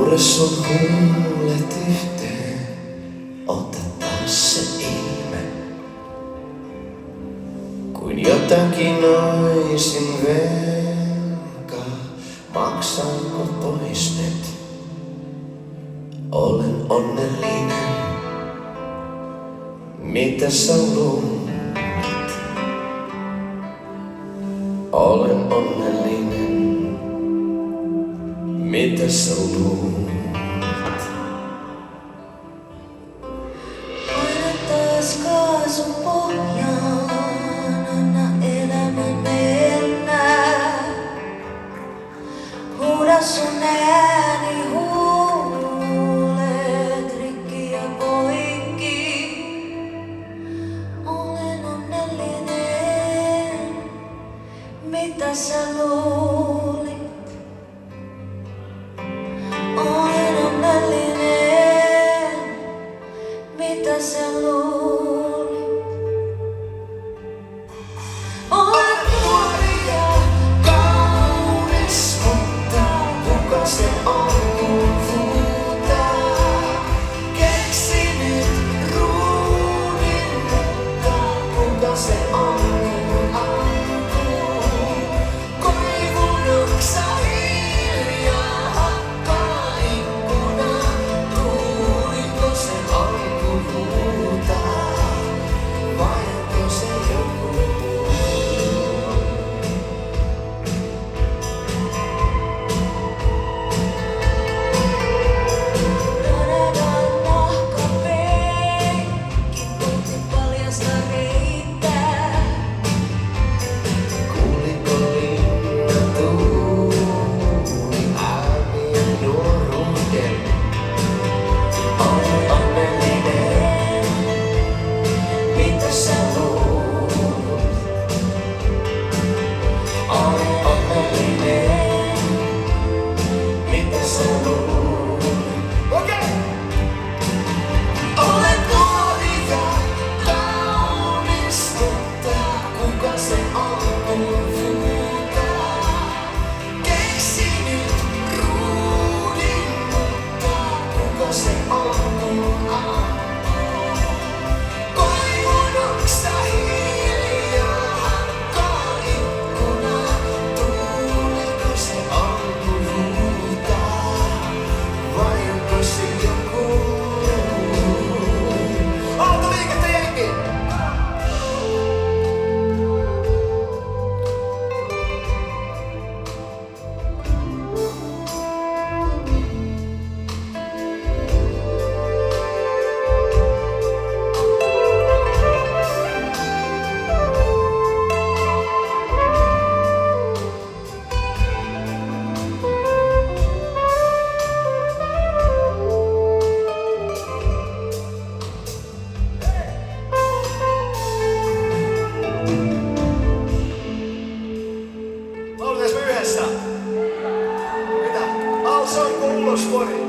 Luure sun huulet yhteen, ota taas se ilme. Kuin jotakin oisin velkaa, maksaanko toistet? Olen onnellinen, mitä sä luulet? Olen onnellinen, mitä sä luulet? Paina taas kaasun pohjaan, anna elämän mennä. Huuda sun ääni huulet rikki ja poikki. Olen onnellinen, mitä sä luulit? Olen onnellinen, mitä sä luulit? Olen nuori ja Kaunis, mutta kuka se on kun huutaa? Keksinyt ruudin, mutta kuka se on kun ampuu? Koivun oksa hiljaa hakkaa ikkunaa. Tuuliko se on kun huutaa? Vai onko se joku muu? Radan nahkapenkki, kohti paljasta riittää. Kuuliko linna tuuli aamien nuoruuden? Olen onnellinen, mitä sä luulet? Olen onnellinen, mitä sä luulet? Okei! Olet nuori ja kaunis, mutta kuka se on kun huutaa? Keksinyt ruudin, mutta kuka se on kun ampuu? Koivun oksa hiljaa hakkaa ikkunaa. Tuuliko se on kun huutaa? Vai onko se joku muu? Aaltoliikettä jengi! Lauletaanko me yhdessä? Mitä? Alsoiko ulos kori?